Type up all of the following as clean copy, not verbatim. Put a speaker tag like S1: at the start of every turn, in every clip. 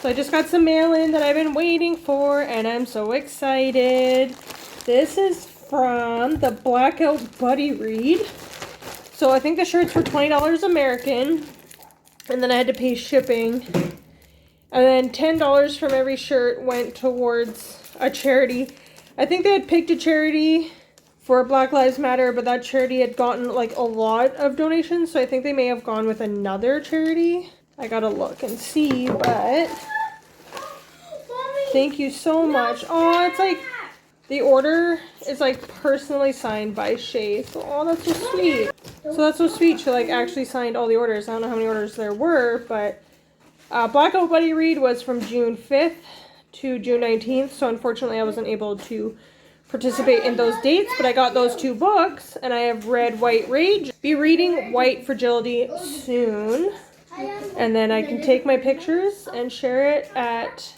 S1: So I just got some mail in that I've been waiting for, and I'm so excited. This is from the Blackout Buddy Read. So I think the shirts were $20 American, and then I had to pay shipping. And then $10 from every shirt went towards a charity. I think they had picked a charity for Black Lives Matter, but that charity had gotten like a lot of donations, so I think they may have gone with another charity. I gotta look and see, but thank you so much. Oh, it's like the order is like personally signed by Shay. So, oh, that's so sweet. So that's so sweet. She like actually signed all the orders. I don't know how many orders there were, but Blackout Buddy Read was from June 5th to June 19th. So unfortunately, I wasn't able to participate in those dates, but I got those 2 books, and I have read White Rage. Be reading White Fragility soon. And then I can take my pictures and share it at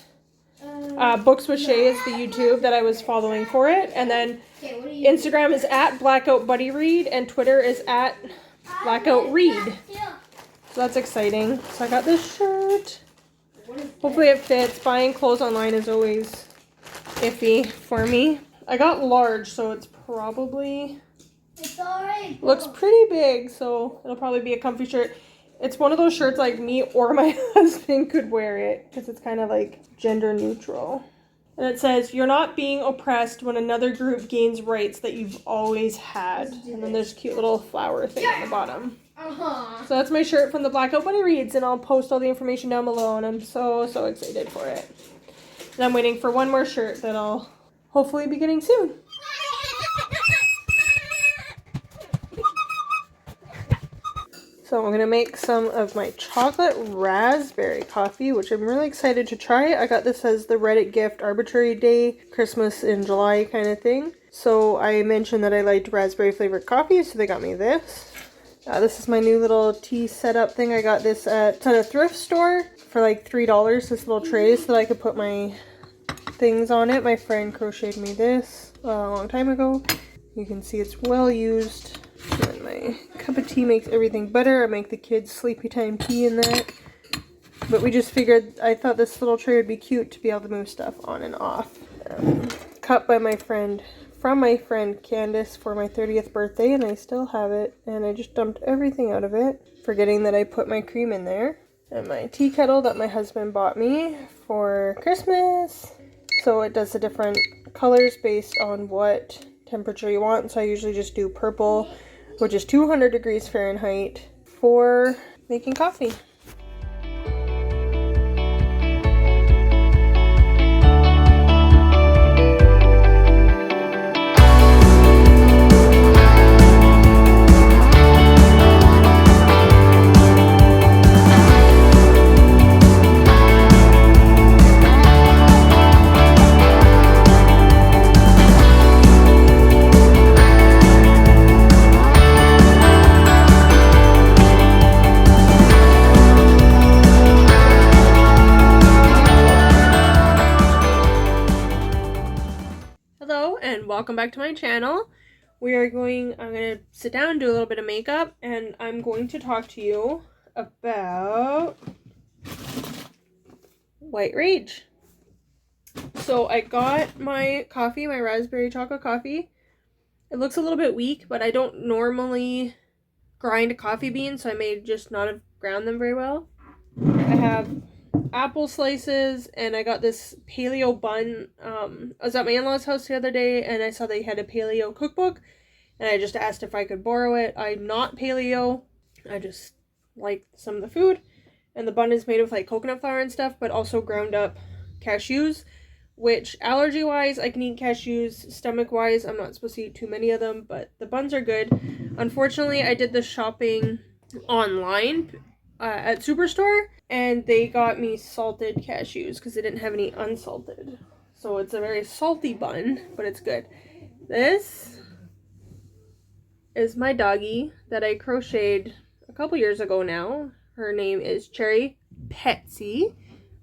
S1: Books with Shay is the YouTube that I was following for it. And then Instagram is at Blackout Buddy Read, and Twitter is at Blackout Read. So that's exciting. So I got this shirt. Hopefully it fits. Buying clothes online is always iffy for me. I got large, so it's probably looks pretty big, so it'll probably be a comfy shirt. It's one of those shirts like me or my husband could wear it because it's kind of like gender neutral. And it says, "You're not being oppressed when another group gains rights that you've always had." And then there's a cute little flower thing at the bottom. So that's my shirt from the Blackout Buddy Reads, and I'll post all the information down below, and I'm so excited for it. And I'm waiting for one more shirt that I'll hopefully be getting soon. So I'm going to make some of my chocolate raspberry coffee, which I'm really excited to try. I got this as the Reddit gift arbitrary day, Christmas in July kind of thing. So I mentioned that I liked raspberry flavored coffee, so they got me this. This is my new little tea setup thing. I got this at a thrift store for like $3, this little tray, so that I could put my things on it. My friend crocheted me this a long time ago. You can see it's well used. And my cup of tea makes everything better. I make the kids sleepy time tea in that. But we just figured, I thought this little tray would be cute to be able to move stuff on and off. Cut by my friend, from my friend Candace for my 30th birthday, and I still have it. And I just dumped everything out of it, forgetting that I put my cream in there. And my tea kettle that my husband bought me for Christmas. So it does the different colors based on what temperature you want. So I usually just do purple, which is 200 degrees Fahrenheit, for making coffee. Welcome back to my channel. I'm going to sit down and do a little bit of makeup, and I'm going to talk to you about White Rage. So I got my coffee, my raspberry chocolate coffee. It looks a little bit weak, but I don't normally grind coffee beans, so I may just not have ground them very well. I have apple slices, and I got this paleo bun. I was at my in-laws house the other day, and I saw they had a paleo cookbook, and I just asked if I could borrow it. I'm not paleo, I just like some of the food, and the bun is made with like coconut flour and stuff, but also ground up cashews, which allergy wise I can eat cashews. Stomach wise I'm not supposed to eat too many of them, but the buns are good. Unfortunately, I did the shopping online at Superstore, and they got me salted cashews because they didn't have any unsalted. So it's a very salty bun, but it's good. This is my doggie that I crocheted a couple years ago now. Her name is Cherry Petsy.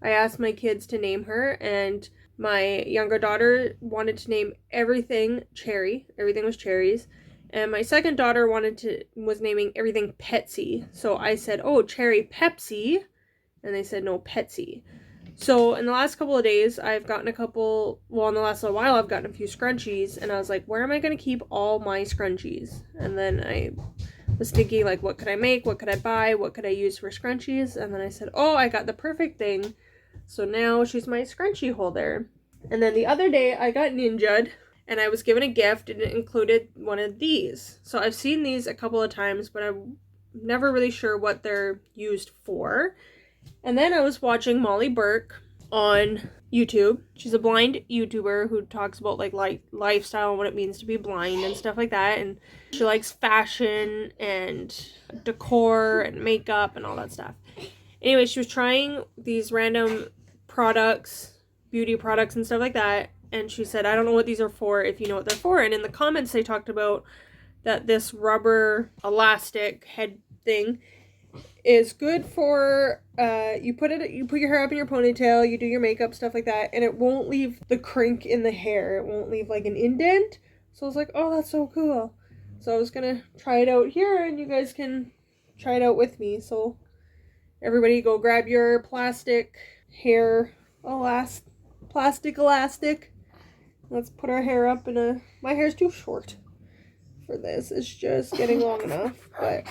S1: I asked my kids to name her, and my younger daughter wanted to name everything Cherry. Everything was cherries. And my second daughter was naming everything Petsy. So I said, oh, Cherry Pepsi. And they said, no, Petsy. So in the last couple of days, I've gotten in the last little while, I've gotten a few scrunchies, and I was like, where am I going to keep all my scrunchies? And then I was thinking, like, what could I make? What could I buy? What could I use for scrunchies? And then I said, oh, I got the perfect thing. So now she's my scrunchie holder. And then the other day, I got ninja'd, and I was given a gift, and it included one of these. So I've seen these a couple of times, but I'm never really sure what they're used for. And then I was watching Molly Burke on YouTube. She's a blind YouTuber who talks about like lifestyle and what it means to be blind and stuff like that. And she likes fashion and decor and makeup and all that stuff. Anyway, she was trying these random products, beauty products and stuff like that. And she said, I don't know what these are for if you know what they're for. And in the comments, they talked about that this rubber elastic head thing is good for you put your hair up in your ponytail, you do your makeup, stuff like that, and it won't leave the crink in the hair. It won't leave like an indent. So I was like, oh, that's so cool. So I was gonna try it out here, and you guys can try it out with me. So everybody go grab your plastic hair plastic elastic. Let's put our hair up in a, my hair's too short for this. It's just getting long enough, but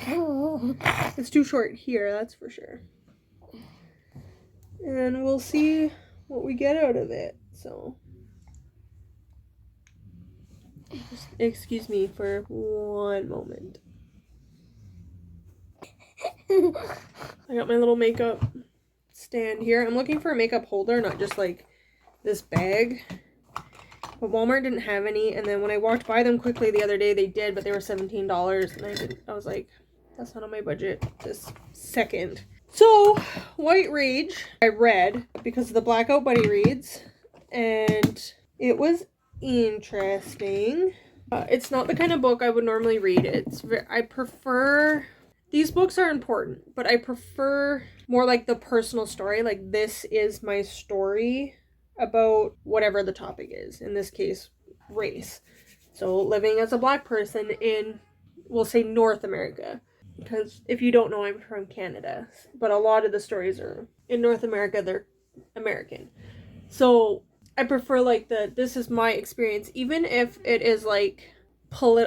S1: it's too short here, that's for sure. And we'll see what we get out of it. So just excuse me for one moment. I got my little makeup stand here. I'm looking for a makeup holder, not just like this bag. But Walmart didn't have any, and then when I walked by them quickly the other day, they did, but they were $17, and I was like, that's not on my budget this second. So, White Rage, I read because of the Blackout Buddy Reads, and it was interesting. It's not the kind of book I would normally read. I prefer, these books are important, but I prefer more like the personal story, like this is my story about whatever the topic is, in this case, race. So living as a Black person in, we'll say, North America, because if you don't know, I'm from Canada, but a lot of the stories are in North America, they're American. So I prefer like this is my experience, even if it is like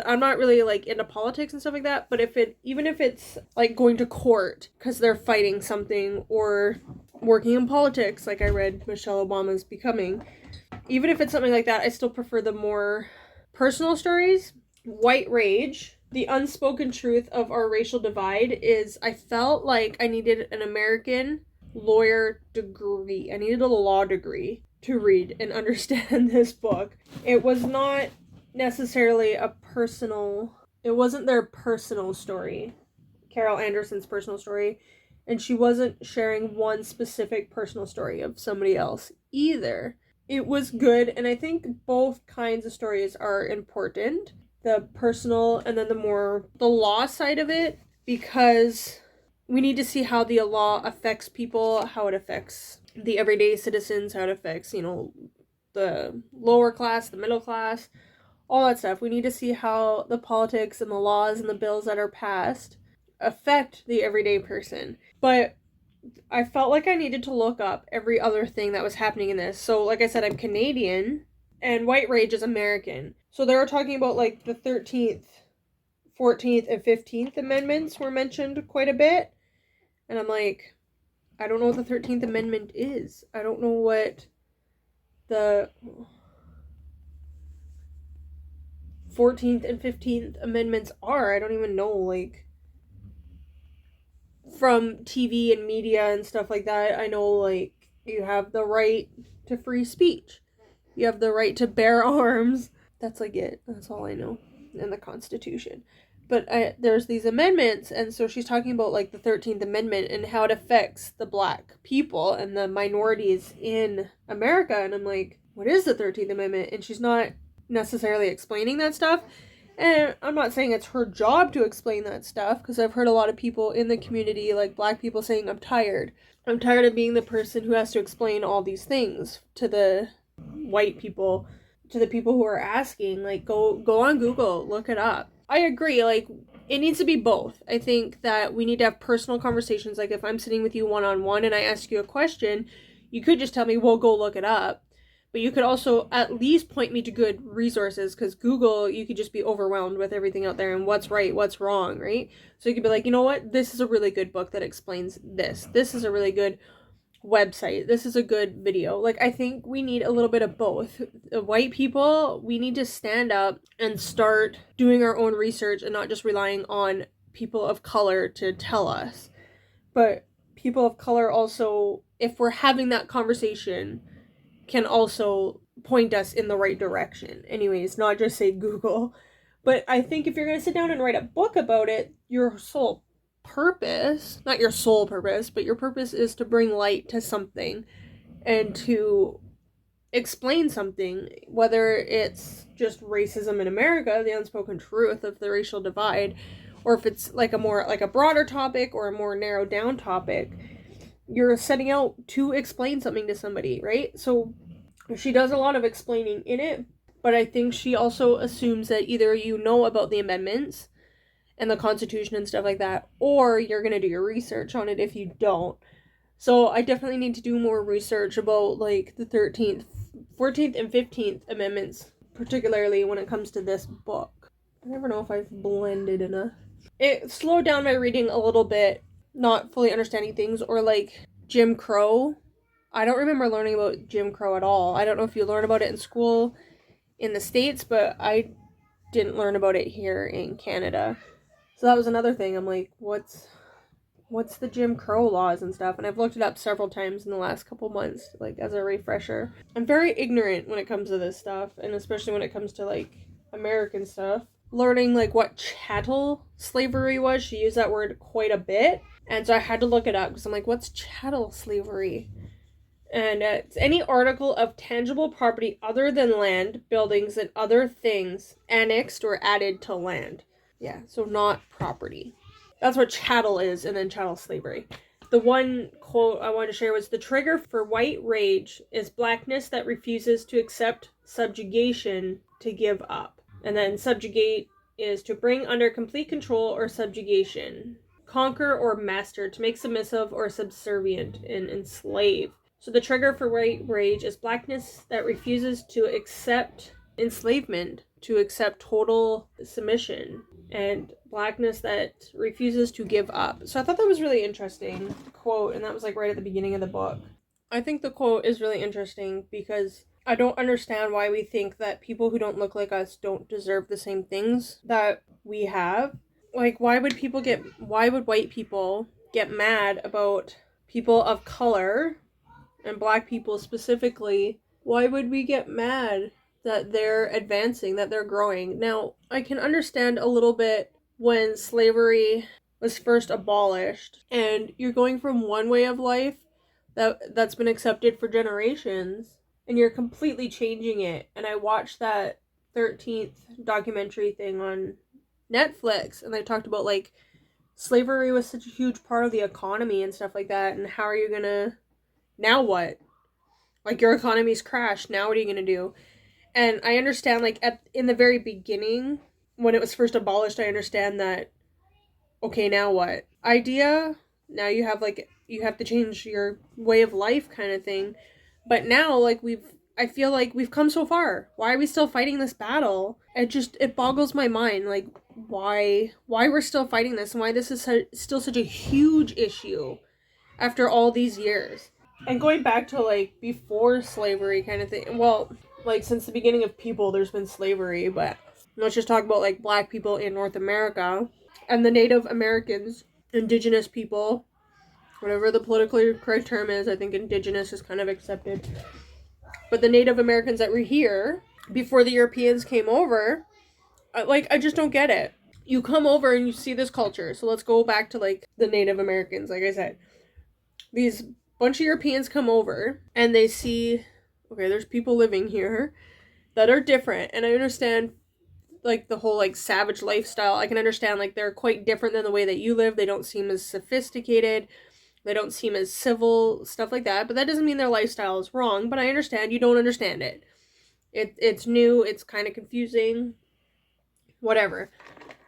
S1: I'm not really like into politics and stuff like that, but even if it's like going to court because they're fighting something, or working in politics, like I read Michelle Obama's Becoming, even if it's something like that, I still prefer the more personal stories. White Rage, the unspoken truth of our racial divide, is I felt like I needed an American lawyer degree. I needed a law degree to read and understand this book. It was not necessarily it wasn't their personal story, Carol Anderson's personal story, and she wasn't sharing one specific personal story of somebody else either. It was good, and I think both kinds of stories are important, the personal and then the law side of it, because we need to see how the law affects people, how it affects the everyday citizens, how it affects, the lower class, the middle class, all that stuff. We need to see how the politics and the laws and the bills that are passed affect the everyday person. But I felt like I needed to look up every other thing that was happening in this. So like I said, I'm Canadian, and White Rage is American. So they were talking about like the 13th, 14th, and 15th Amendments were mentioned quite a bit. And I'm like, I don't know what the 13th Amendment is. I don't know what the 14th and 15th Amendments are. I don't even know, like, from TV and media and stuff like that, I know, like, you have the right to free speech. You have the right to bear arms. That's, like, it. That's all I know in the Constitution. But there's these amendments, and so she's talking about, like, the 13th Amendment and how it affects the Black people and the minorities in America. And I'm like, what is the 13th Amendment? And she's not necessarily explaining that stuff. And I'm not saying it's her job to explain that stuff, because I've heard a lot of people in the community, like Black people, saying, I'm tired of being the person who has to explain all these things to the white people, to the people who are asking. Like, go on Google, look it up. I agree, like, it needs to be both. I think that we need to have personal conversations. Like, if I'm sitting with you one-on-one and I ask you a question, You could just tell me, well, go look it up. But you could also at least point me to good resources, because Google, you could just be overwhelmed with everything out there and what's right, what's wrong, right? So you could be like, you know what? This is a really good book that explains this. This is a really good website. This is a good video. Like, I think we need a little bit of both. White people, we need to stand up and start doing our own research and not just relying on people of color to tell us. But people of color also, if we're having that conversation, can also point us in the right direction. Anyways, not just say Google. But I think if you're going to sit down and write a book about it, your sole purpose, not your sole purpose, but your purpose is to bring light to something and to explain something, whether it's just racism in America, the unspoken truth of the racial divide, or if it's like a broader topic or a more narrowed down topic. You're setting out to explain something to somebody, right? So she does a lot of explaining in it, but I think she also assumes that either you know about the amendments and the Constitution and stuff like that, or you're going to do your research on it if you don't. So I definitely need to do more research about like the 13th, 14th, and 15th amendments, particularly when it comes to this book. I never know if I've blended enough. It slowed down my reading a little bit, not fully understanding things, or like Jim Crow. I don't remember learning about Jim Crow at all. I don't know if you learn about it in school in the States, but I didn't learn about it here in Canada. So that was another thing. I'm like, what's the Jim Crow laws and stuff? And I've looked it up several times in the last couple months, like as a refresher. I'm very ignorant when it comes to this stuff, and especially when it comes to like American stuff. Learning like what chattel slavery was, she used that word quite a bit, and so I had to look it up because I'm like, what's chattel slavery? And it's any article of tangible property other than land, buildings, and other things annexed or added to land. Yeah, so not property. That's what chattel is, and then chattel slavery. The one quote I wanted to share was, the trigger for white rage is blackness that refuses to accept subjugation to give up. And then subjugate is to bring under complete control or subjugation. Conquer or master, to make submissive or subservient, and enslave. So the trigger for white rage is blackness that refuses to accept enslavement, to accept total submission, and blackness that refuses to give up. So I thought that was really interesting quote, and that was like right at the beginning of the book. I think the quote is really interesting because I don't understand why we think that people who don't look like us don't deserve the same things that we have. Like, why would white people get mad about people of color, and black people specifically? Why would we get mad that they're advancing, that they're growing? Now, I can understand a little bit when slavery was first abolished and you're going from one way of life that's been accepted for generations and you're completely changing it. And I watched that 13th documentary thing on Netflix, and they talked about like slavery was such a huge part of the economy and stuff like that, and how are you gonna, now what? Like, your economy's crashed, now what are you gonna do? And I understand, like, in the very beginning, when it was first abolished, I understand that, okay, now what? Idea, now you have to change your way of life kind of thing. But now, like, I feel like we've come so far. Why are we still fighting this battle? It boggles my mind, like, why we're still fighting this, and why this is still such a huge issue after all these years. And going back to, like, before slavery kind of thing, well, like, since the beginning of people, there's been slavery, but let's just talk about, like, black people in North America, and the Native Americans, indigenous people, whatever the politically correct term is. I think indigenous is kind of accepted. But the Native Americans that were here before the Europeans came over, I just don't get it. You come over and you see this culture. So let's go back to, like, the Native Americans, like I said. These bunch of Europeans come over and they see, okay, there's people living here that are different. And I understand, like, the whole, like, savage lifestyle. I can understand, like, they're quite different than the way that you live. They don't seem as sophisticated. They don't seem as civil, stuff like that. But that doesn't mean their lifestyle is wrong. But I understand you don't understand it. It's new. It's kind of confusing. Whatever.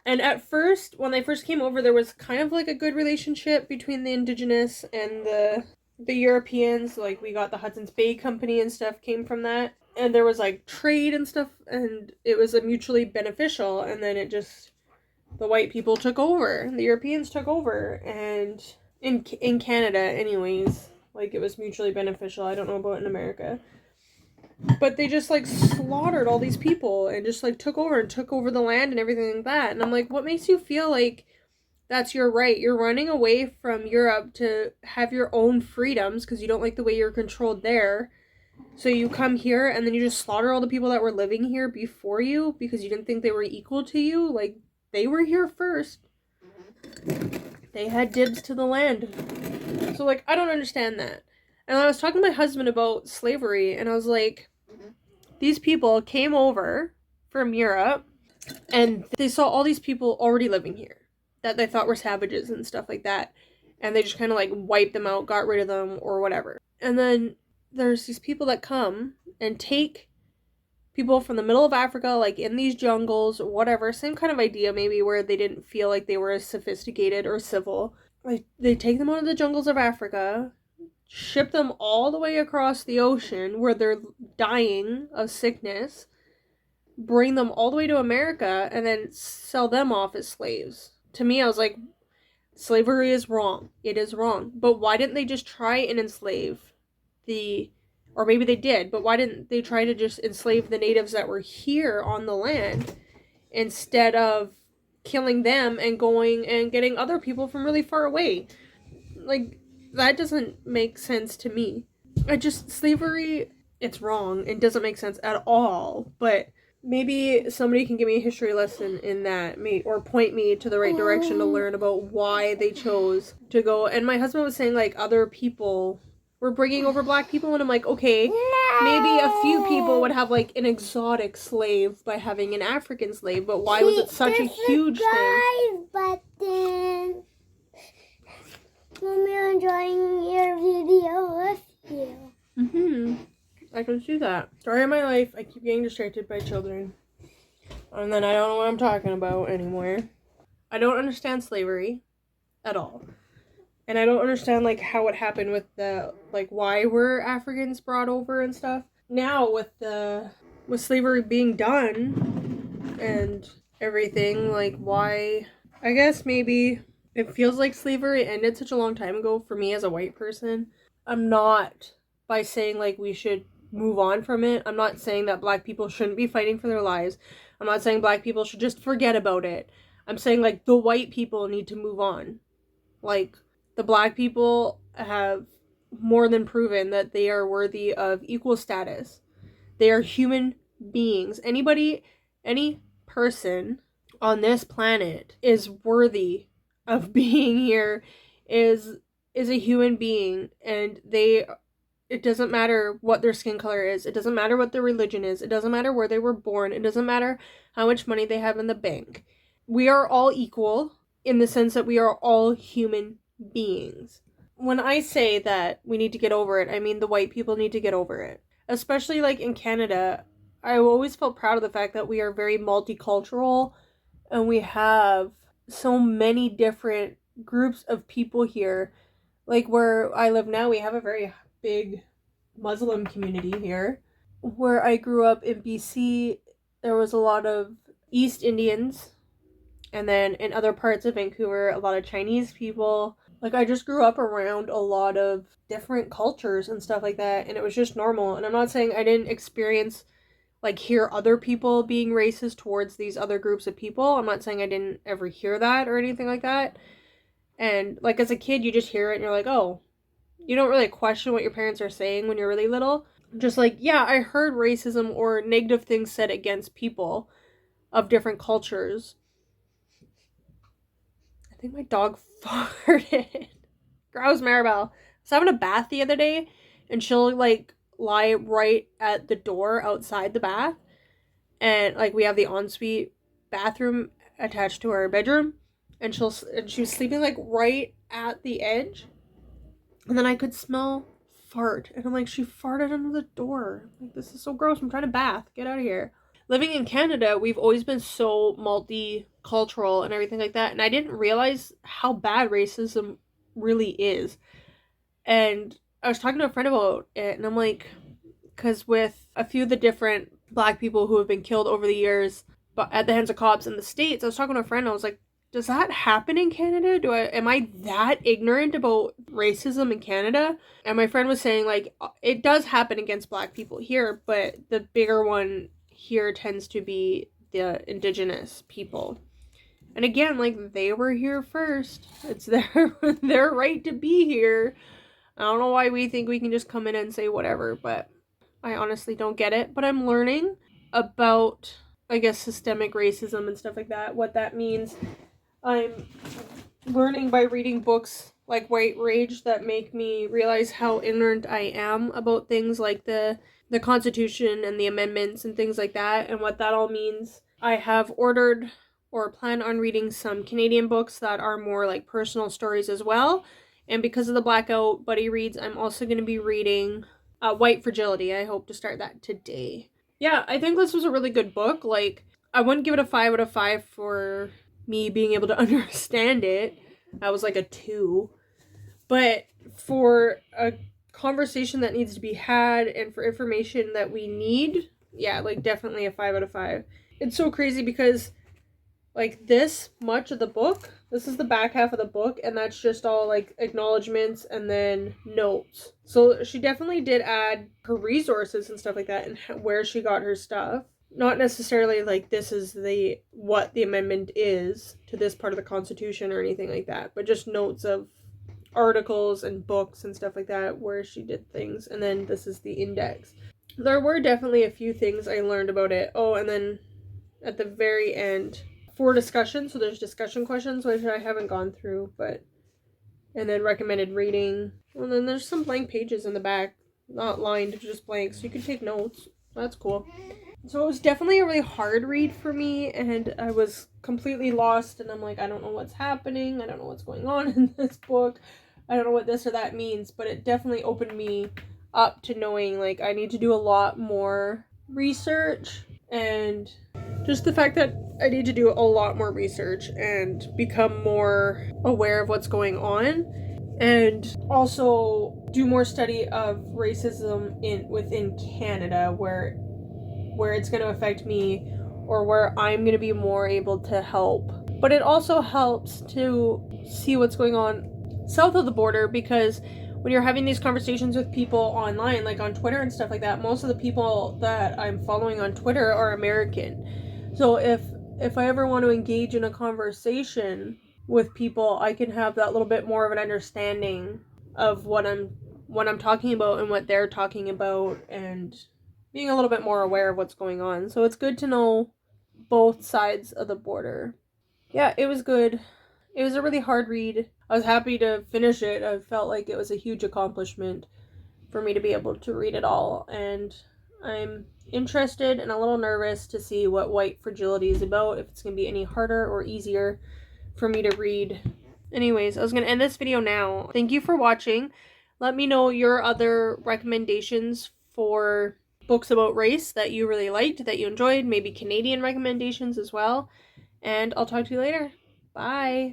S1: And at first, when they first came over, there was kind of like a good relationship between the indigenous and the the Europeans, like, we got the Hudson's Bay Company and stuff came from that. And there was, like, trade and stuff, and it was a mutually beneficial, and then it just, the white people took over. The Europeans took over, and in Canada, anyways, like, it was mutually beneficial. I don't know about in America. But they just, like, slaughtered all these people and just, like, took over the land and everything like that. And I'm like, what makes you feel like that's your right? You're running away from Europe to have your own freedoms because you don't like the way you're controlled there. So you come here and then you just slaughter all the people that were living here before you because you didn't think they were equal to you. Like, they were here first. They had dibs to the land. So, like, I don't understand that. And I was talking to my husband about slavery, and I was like, these people came over from Europe, and they saw all these people already living here that they thought were savages and stuff like that. And they just kind of, like, wiped them out, got rid of them, or whatever. And then there's these people that come and take people from the middle of Africa, like, in these jungles or whatever. Same kind of idea, maybe, where they didn't feel like they were as sophisticated or civil. Like, they take them out of the jungles of Africa, ship them all the way across the ocean where they're dying of sickness, bring them all the way to America, and then sell them off as slaves. To me, I was like, slavery is wrong. It is wrong. But why didn't they just try and enslave or maybe they did, but why didn't they try to just enslave the natives that were here on the land instead of killing them and going and getting other people from really far away? Like, that doesn't make sense to me. Slavery, it's wrong. It doesn't make sense at all. But maybe somebody can give me a history lesson in that, or point me to the right direction to learn about why they chose to go. And my husband was saying, like, other people were bringing over black people, and I'm like, okay, maybe a few people would have, like, an exotic slave by having an African slave, but why was it such a huge thing?
S2: Button. Mommy, I'm enjoying your video with you.
S1: I can see that. Story of my life, I keep getting distracted by children. And then I don't know what I'm talking about anymore. I don't understand slavery at all. And I don't understand, like, how it happened with why were Africans brought over and stuff. Now, with slavery being done and everything, like, why, I guess maybe it feels like slavery ended such a long time ago for me as a white person. I'm not, by saying, like, we should move on from it. I'm not saying that black people shouldn't be fighting for their lives. I'm not saying black people should just forget about it. I'm saying, like, the white people need to move on. Like, the black people have more than proven that they are worthy of equal status. They are human beings. Any person on this planet is worthy of being here, is a human being, and it doesn't matter what their skin color is, it doesn't matter what their religion is, it doesn't matter where they were born, it doesn't matter how much money they have in the bank. We are all equal in the sense that we are all human beings. When I say that we need to get over it, I mean the white people need to get over it. Especially, like, in Canada, I always felt proud of the fact that we are very multicultural, and we have so many different groups of people here. Like, where I live now, we have a very big Muslim community here. Where I grew up in BC, there was a lot of East Indians, and then in other parts of Vancouver, a lot of Chinese people. Like, I just grew up around a lot of different cultures and stuff like that, and it was just normal. And I'm not saying I didn't experience, like, hear other people being racist towards these other groups of people. I'm not saying I didn't ever hear that or anything like that. And, like, as a kid, you just hear it and you're like, oh, you don't really question what your parents are saying when you're really little. Just like, yeah, I heard racism or negative things said against people of different cultures. I think my dog farted. Grouse Maribel. I was having a bath the other day, and she'll, like, lie right at the door outside the bath. And, like, we have the ensuite bathroom attached to our bedroom. And she was sleeping, like, right at the edge. And then I could smell fart. And I'm like, she farted under the door. Like, this is so gross. I'm trying to bath. Get out of here. Living in Canada, we've always been so multicultural and everything like that. And I didn't realize how bad racism really is. And I was talking to a friend about it, and I'm like, because with a few of the different Black people who have been killed over the years at the hands of cops in the States, I was talking to a friend, I was like, does that happen in Canada? Am I that ignorant about racism in Canada? And my friend was saying, like, it does happen against Black people here, but the bigger one here tends to be the Indigenous people. And again, like, they were here first. It's their right to be here. I don't know why we think we can just come in and say whatever, but I honestly don't get it. But I'm learning about, I guess, systemic racism and stuff like that, what that means. I'm learning by reading books like White Rage that make me realize how ignorant I am about things like the Constitution and the amendments and things like that, and what that all means. I have ordered or plan on reading some Canadian books that are more like personal stories as well. And because of the Blackout buddy reads, I'm also going to be reading White Fragility. I hope to start that today. Yeah, I think this was a really good book. Like, I wouldn't give it a 5 out of 5 for me being able to understand it. That was like a 2. But for a conversation that needs to be had and for information that we need, yeah, like definitely a 5 out of 5. It's so crazy because like this much of the book, this is the back half of the book, and that's just all like acknowledgments and then notes. So she definitely did add her resources and stuff like that and where she got her stuff. Not necessarily like this is what the amendment is to this part of the Constitution or anything like that, but just notes of articles and books and stuff like that where she did things. And then this is the index. There were definitely a few things I learned about it. Oh, and then at the very end, for discussion, so there's discussion questions, which I haven't gone through, but, and then recommended reading. And then there's some blank pages in the back, not lined, just blank, so you can take notes. That's cool. So it was definitely a really hard read for me, and I was completely lost, and I'm like, I don't know what's happening, I don't know what's going on in this book, I don't know what this or that means, but it definitely opened me up to knowing, like, I need to do a lot more research, and just the fact that I need to do a lot more research and become more aware of what's going on, and also do more study of racism within Canada where it's going to affect me or where I'm going to be more able to help. But it also helps to see what's going on south of the border, because when you're having these conversations with people online, like on Twitter and stuff like that, most of the people that I'm following on Twitter are American. So if I ever want to engage in a conversation with people, I can have that little bit more of an understanding of what I'm talking about and what they're talking about, and being a little bit more aware of what's going on. So it's good to know both sides of the border. Yeah, it was good. It was a really hard read. I was happy to finish it. I felt like it was a huge accomplishment for me to be able to read it all. And I'm interested and a little nervous to see what White Fragility is about, if it's going to be any harder or easier for me to read. Anyways, I was going to end this video now. Thank you for watching. Let me know your other recommendations for books about race that you really liked, that you enjoyed, maybe Canadian recommendations as well. And I'll talk to you later. Bye.